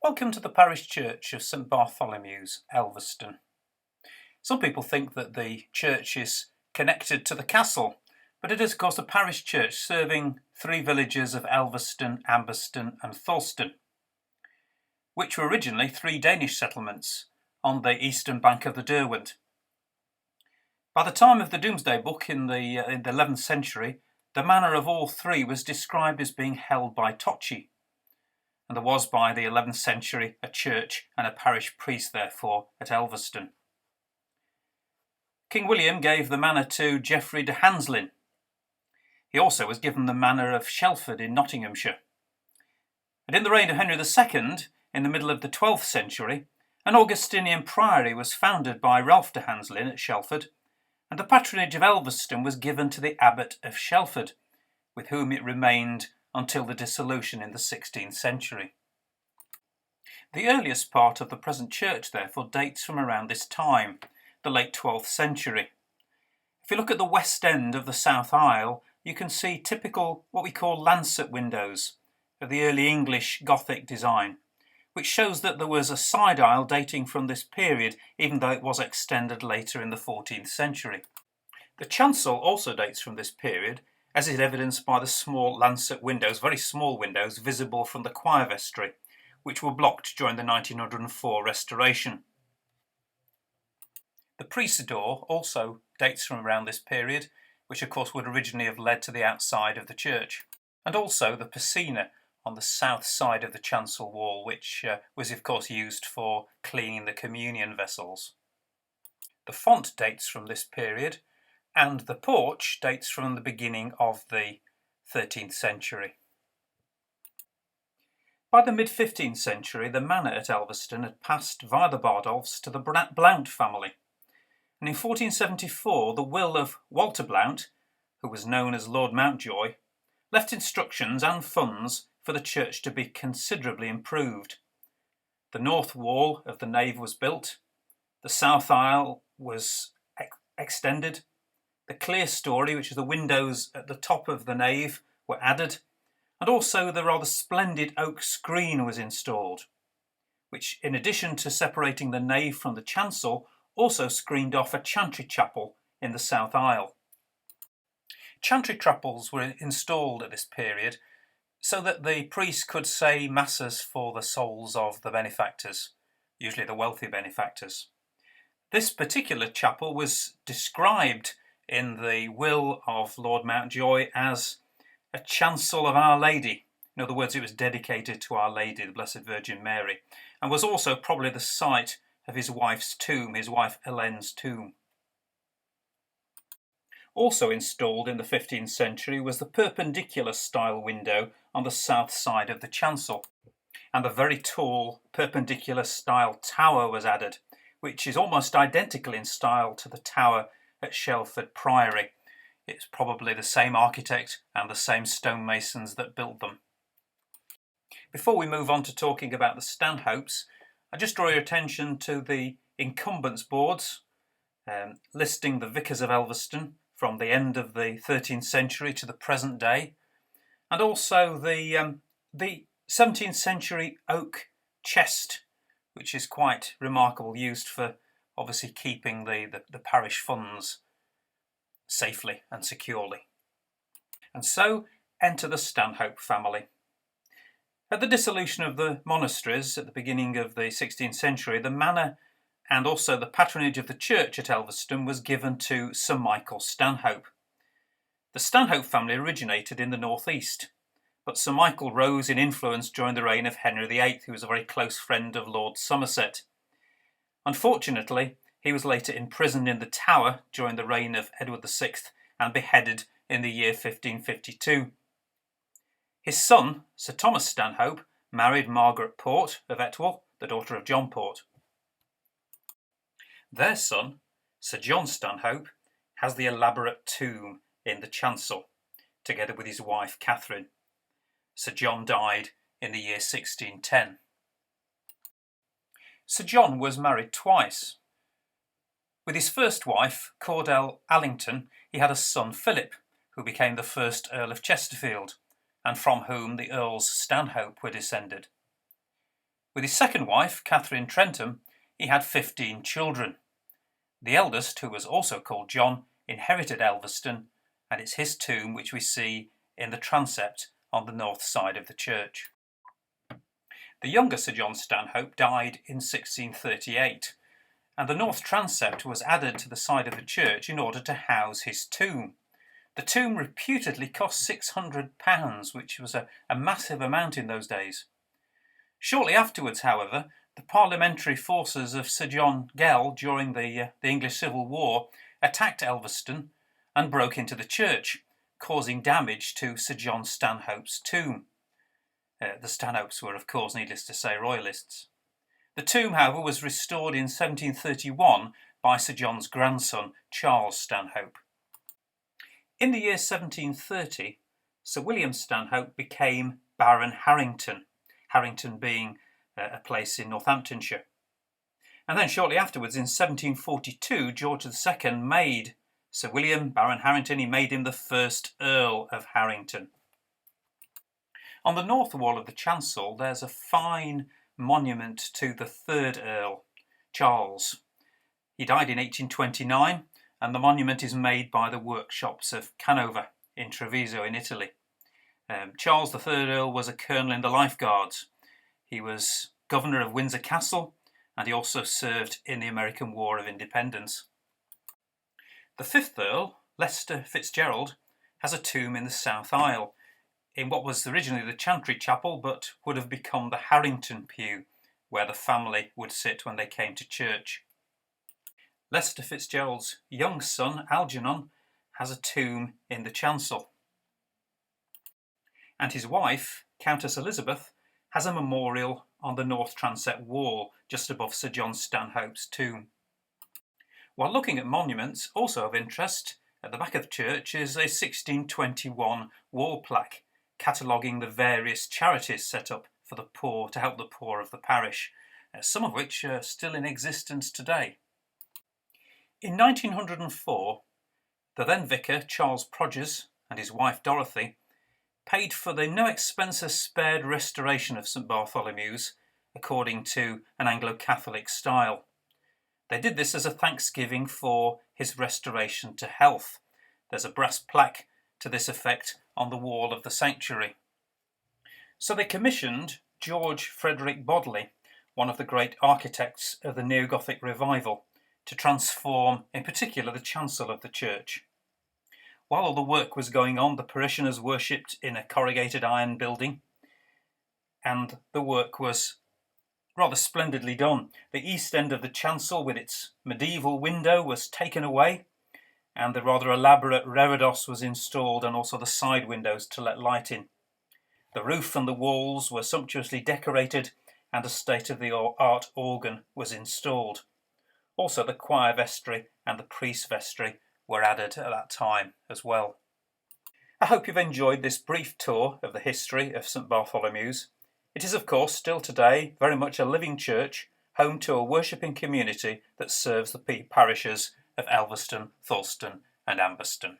Welcome to the parish church of St. Bartholomew's, Elvaston. Some people think that the church is connected to the castle, but it is of course a parish church serving three villages of Elvaston, Amberston and Thulston, which were originally three Danish settlements on the eastern bank of the Derwent. By the time of the Domesday Book in the 11th century, the manor of all three was described as being held by Tocci, and there was by the 11th century a church and a parish priest therefore at Elvaston. King William gave the manor to Geoffrey de Hanslin. He also was given the manor of Shelford in Nottinghamshire. And in the reign of Henry II, in the middle of the 12th century, an Augustinian priory was founded by Ralph de Hanslin at Shelford, and the patronage of Elvaston was given to the abbot of Shelford, with whom it remained until the dissolution in the 16th century. The earliest part of the present church, therefore, dates from around this time, the late 12th century. If you look at the west end of the south aisle, you can see typical what we call lancet windows of the early English Gothic design, which shows that there was a side aisle dating from this period, even though it was extended later in the 14th century. The chancel also dates from this period, as is evidenced by the small lancet windows, very small windows, visible from the choir vestry, which were blocked during the 1904 restoration. The priest's door also dates from around this period, which of course would originally have led to the outside of the church, and also the piscina on the south side of the chancel wall, which was of course used for cleaning the communion vessels. The font dates from this period, and the porch dates from the beginning of the 13th century. By the mid-15th century, the manor at Elvaston had passed via the Bardolphs to the Blount family, and in 1474 the will of Walter Blount, who was known as Lord Mountjoy, left instructions and funds for the church to be considerably improved. The north wall of the nave was built, the south aisle was extended, the clerestory, which is the windows at the top of the nave, were added, and also the rather splendid oak screen was installed, which, in addition to separating the nave from the chancel, also screened off a chantry chapel in the south aisle. Chantry chapels were installed at this period so that the priest could say masses for the souls of the benefactors, usually the wealthy benefactors. This particular chapel was described in the will of Lord Mountjoy as a chancel of Our Lady. In other words, it was dedicated to Our Lady, the Blessed Virgin Mary, and was also probably the site of his wife's tomb, his wife Helen's tomb. Also installed in the 15th century was the perpendicular style window on the south side of the chancel, and the very tall perpendicular style tower was added, which is almost identical in style to the tower at Shelford Priory. It's probably the same architect and the same stonemasons that built them. Before we move on to talking about the Stanhopes, I just draw your attention to the incumbents boards listing the vicars of Elvaston from the end of the 13th century to the present day, and also the 17th century oak chest, which is quite remarkable, used for obviously keeping the parish funds safely and securely. And so enter the Stanhope family. At the dissolution of the monasteries at the beginning of the 16th century, the manor and also the patronage of the church at Elvaston was given to Sir Michael Stanhope. The Stanhope family originated in the northeast, but Sir Michael rose in influence during the reign of Henry VIII, who was a very close friend of Lord Somerset. Unfortunately, he was later imprisoned in the Tower during the reign of Edward VI and beheaded in the year 1552. His son, Sir Thomas Stanhope, married Margaret Port of Etwall, the daughter of John Port. Their son, Sir John Stanhope, has the elaborate tomb in the chancel, together with his wife Catherine. Sir John died in the year 1610. Sir John was married twice. With his first wife, Cordell Allington, he had a son Philip, who became the first Earl of Chesterfield, and from whom the Earls Stanhope were descended. With his second wife, Catherine Trentham, he had 15 children. The eldest, who was also called John, inherited Elvaston, and it's his tomb which we see in the transept on the north side of the church. The younger Sir John Stanhope died in 1638, and the north transept was added to the side of the church in order to house his tomb. The tomb reputedly cost £600, which was a massive amount in those days. Shortly afterwards, however, the parliamentary forces of Sir John Gell during the English Civil War attacked Elvaston and broke into the church, causing damage to Sir John Stanhope's tomb. The Stanhopes were, of course, needless to say, royalists. The tomb, however, was restored in 1731 by Sir John's grandson, Charles Stanhope. In the year 1730, Sir William Stanhope became Baron Harrington, Harrington being a place in Northamptonshire. And then shortly afterwards, in 1742, George II made Sir William Baron Harrington, he made him the first Earl of Harrington. On the north wall of the chancel, there's a fine monument to the third Earl, Charles. He died in 1829, and the monument is made by the workshops of Canova in Treviso in Italy. Charles the third Earl was a colonel in the Life Guards. He was governor of Windsor Castle, and he also served in the American War of Independence. The fifth Earl, Leicester Fitzgerald, has a tomb in the south aisle, in what was originally the Chantry Chapel, but would have become the Harrington pew, where the family would sit when they came to church. Leicester Fitzgerald's young son, Algernon, has a tomb in the chancel. And his wife, Countess Elizabeth, has a memorial on the north transept wall, just above Sir John Stanhope's tomb. While looking at monuments, also of interest, at the back of the church is a 1621 wall plaque cataloguing the various charities set up for the poor, to help the poor of the parish, some of which are still in existence today. In 1904, the then vicar, Charles Prodgers, and his wife Dorothy, paid for the no-expenses-spared restoration of St. Bartholomew's, according to an Anglo-Catholic style. They did this as a thanksgiving for his restoration to health. There's a brass plaque to this effect on the wall of the sanctuary. So they commissioned George Frederick Bodley, one of the great architects of the Neo-Gothic revival, to transform, in particular, the chancel of the church. While all the work was going on, the parishioners worshipped in a corrugated iron building, and the work was rather splendidly done. The east end of the chancel with its medieval window was taken away, and the rather elaborate reredos was installed, and also the side windows to let light in. The roof and the walls were sumptuously decorated, and a state-of-the-art organ was installed. Also the choir vestry and the priest vestry were added at that time as well. I hope you've enjoyed this brief tour of the history of St. Bartholomew's. It is, of course, still today very much a living church, home to a worshipping community that serves the parishes of Elvaston, Thulston and Ambaston.